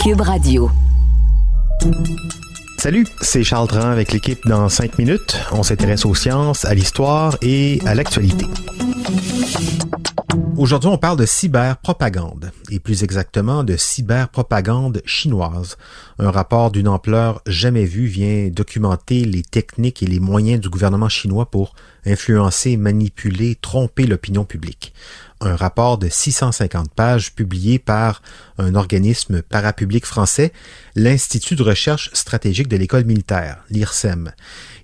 Cube Radio. Salut, c'est Charles Dran avec l'équipe dans 5 minutes. On s'intéresse aux sciences, à l'histoire et à l'actualité. Aujourd'hui, on parle de cyberpropagande, et plus exactement de cyberpropagande chinoise. Un rapport d'une ampleur jamais vue vient documenter les techniques et les moyens du gouvernement chinois pour influencer, manipuler, tromper l'opinion publique. Un rapport de 650 pages publié par un organisme parapublic français, l'Institut de recherche stratégique de l'école militaire, l'IRSEM.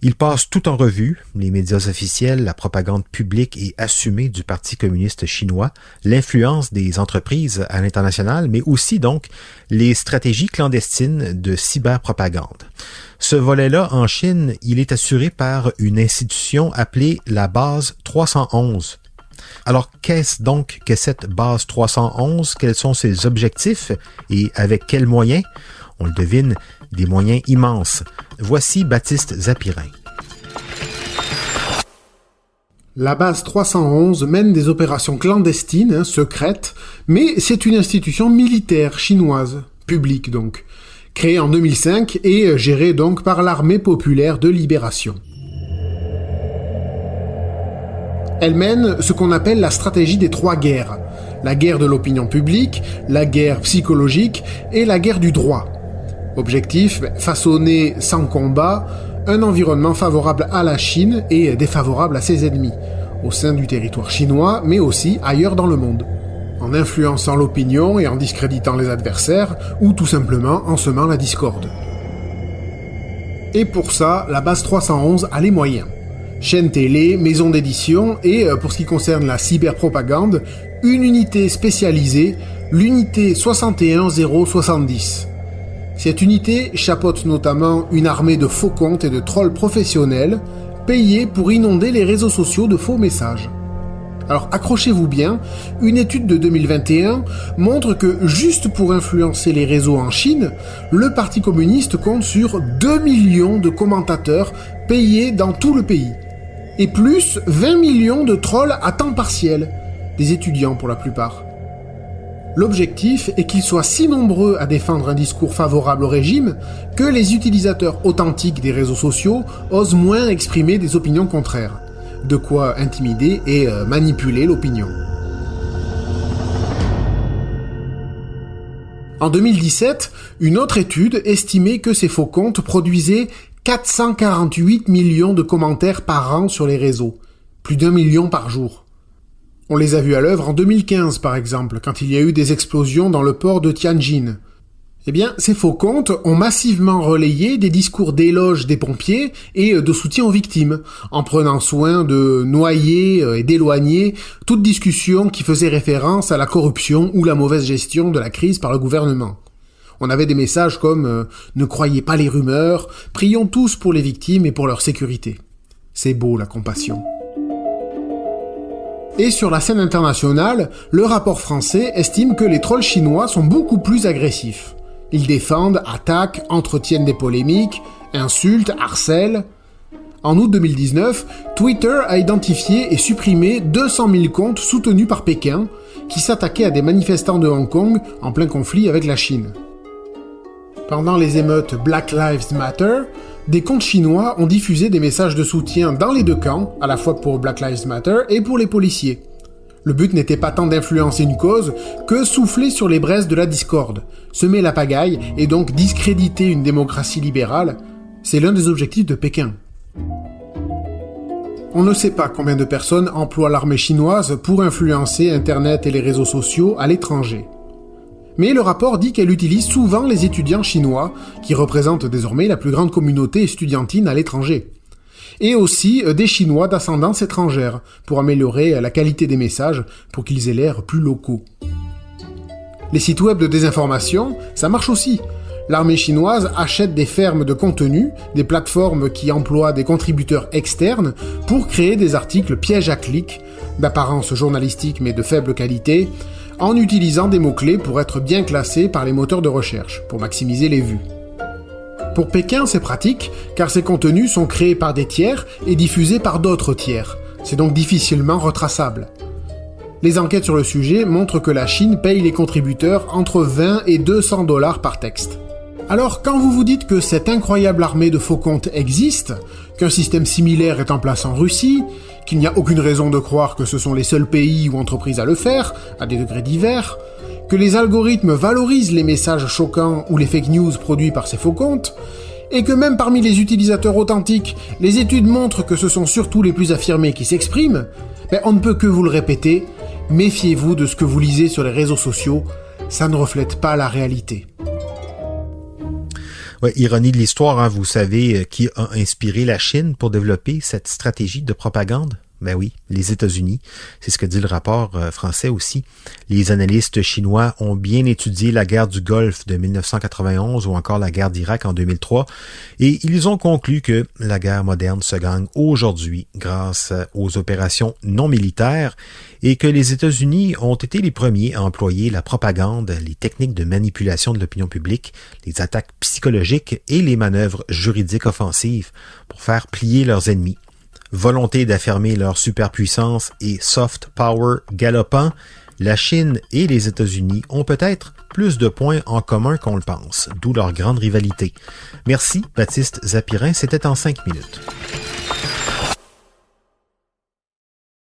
Il passe tout en revue, les médias officiels, la propagande publique et assumée du Parti communiste chinois, l'influence des entreprises à l'international, mais aussi donc les stratégies clandestines de cyberpropagande. Ce volet-là, en Chine, il est assuré par une institution appelée la base 311. Alors, qu'est-ce donc que cette base 311? Quels sont ses objectifs et avec quels moyens? On le devine, des moyens immenses. Voici Baptiste Zapirin. La base 311 mène des opérations clandestines, secrètes, mais c'est une institution militaire chinoise, publique donc, créée en 2005 et gérée donc par l'Armée populaire de libération. Elle mène ce qu'on appelle la stratégie des 3 guerres. La guerre de l'opinion publique, la guerre psychologique et la guerre du droit. Objectif, façonner sans combat un environnement favorable à la Chine et défavorable à ses ennemis, au sein du territoire chinois, mais aussi ailleurs dans le monde. En influençant l'opinion et en discréditant les adversaires, ou tout simplement en semant la discorde. Et pour ça, la base 311 a les moyens. Chaîne télé, maison d'édition et, pour ce qui concerne la cyberpropagande, une unité spécialisée, l'unité 61070. Cette unité chapeaute notamment une armée de faux comptes et de trolls professionnels, payés pour inonder les réseaux sociaux de faux messages. Alors accrochez-vous bien, une étude de 2021 montre que juste pour influencer les réseaux en Chine, le Parti communiste compte sur 2 millions de commentateurs payés dans tout le pays. Et plus 20 millions de trolls à temps partiel, des étudiants pour la plupart. L'objectif est qu'ils soient si nombreux à défendre un discours favorable au régime que les utilisateurs authentiques des réseaux sociaux osent moins exprimer des opinions contraires. De quoi intimider et manipuler l'opinion. En 2017, une autre étude estimait que ces faux comptes produisaient 448 millions de commentaires par an sur les réseaux, plus d'1 million par jour. On les a vus à l'œuvre en 2015 par exemple, quand il y a eu des explosions dans le port de Tianjin. Eh bien, ces faux comptes ont massivement relayé des discours d'éloge des pompiers et de soutien aux victimes, en prenant soin de noyer et d'éloigner toute discussion qui faisait référence à la corruption ou la mauvaise gestion de la crise par le gouvernement. On avait des messages comme « Ne croyez pas les rumeurs, prions tous pour les victimes et pour leur sécurité ». C'est beau la compassion. Et sur la scène internationale, le rapport français estime que les trolls chinois sont beaucoup plus agressifs. Ils défendent, attaquent, entretiennent des polémiques, insultent, harcèlent. En août 2019, Twitter a identifié et supprimé 200 000 comptes soutenus par Pékin qui s'attaquaient à des manifestants de Hong Kong en plein conflit avec la Chine. Pendant les émeutes Black Lives Matter, des comptes chinois ont diffusé des messages de soutien dans les 2 camps, à la fois pour Black Lives Matter et pour les policiers. Le but n'était pas tant d'influencer une cause que souffler sur les braises de la discorde, semer la pagaille et donc discréditer une démocratie libérale. C'est l'un des objectifs de Pékin. On ne sait pas combien de personnes emploie l'armée chinoise pour influencer Internet et les réseaux sociaux à l'étranger. Mais le rapport dit qu'elle utilise souvent les étudiants chinois, qui représentent désormais la plus grande communauté estudiantine à l'étranger. Et aussi des Chinois d'ascendance étrangère, pour améliorer la qualité des messages, pour qu'ils aient l'air plus locaux. Les sites web de désinformation, ça marche aussi. L'armée chinoise achète des fermes de contenu, des plateformes qui emploient des contributeurs externes, pour créer des articles pièges à clics, d'apparence journalistique mais de faible qualité, en utilisant des mots-clés pour être bien classés par les moteurs de recherche, pour maximiser les vues. Pour Pékin, c'est pratique, car ces contenus sont créés par des tiers et diffusés par d'autres tiers. C'est donc difficilement retraçable. Les enquêtes sur le sujet montrent que la Chine paye les contributeurs entre 20 et 200 $ par texte. Alors, quand vous vous dites que cette incroyable armée de faux comptes existe, qu'un système similaire est en place en Russie, qu'il n'y a aucune raison de croire que ce sont les seuls pays ou entreprises à le faire, à des degrés divers, que les algorithmes valorisent les messages choquants ou les fake news produits par ces faux comptes, et que même parmi les utilisateurs authentiques, les études montrent que ce sont surtout les plus affirmés qui s'expriment, on ne peut que vous le répéter, méfiez-vous de ce que vous lisez sur les réseaux sociaux, ça ne reflète pas la réalité. Ouais, ironie de l'histoire, hein, vous savez qui a inspiré la Chine pour développer cette stratégie de propagande? Ben oui, les États-Unis. C'est ce que dit le rapport français aussi. Les analystes chinois ont bien étudié la guerre du Golfe de 1991 ou encore la guerre d'Irak en 2003 et ils ont conclu que la guerre moderne se gagne aujourd'hui grâce aux opérations non militaires et que les États-Unis ont été les premiers à employer la propagande, les techniques de manipulation de l'opinion publique, les attaques psychologiques et les manœuvres juridiques offensives pour faire plier leurs ennemis. Volonté d'affirmer leur superpuissance et soft power galopant, la Chine et les États-Unis ont peut-être plus de points en commun qu'on le pense, d'où leur grande rivalité. Merci, Baptiste Zapirin, c'était en 5 minutes.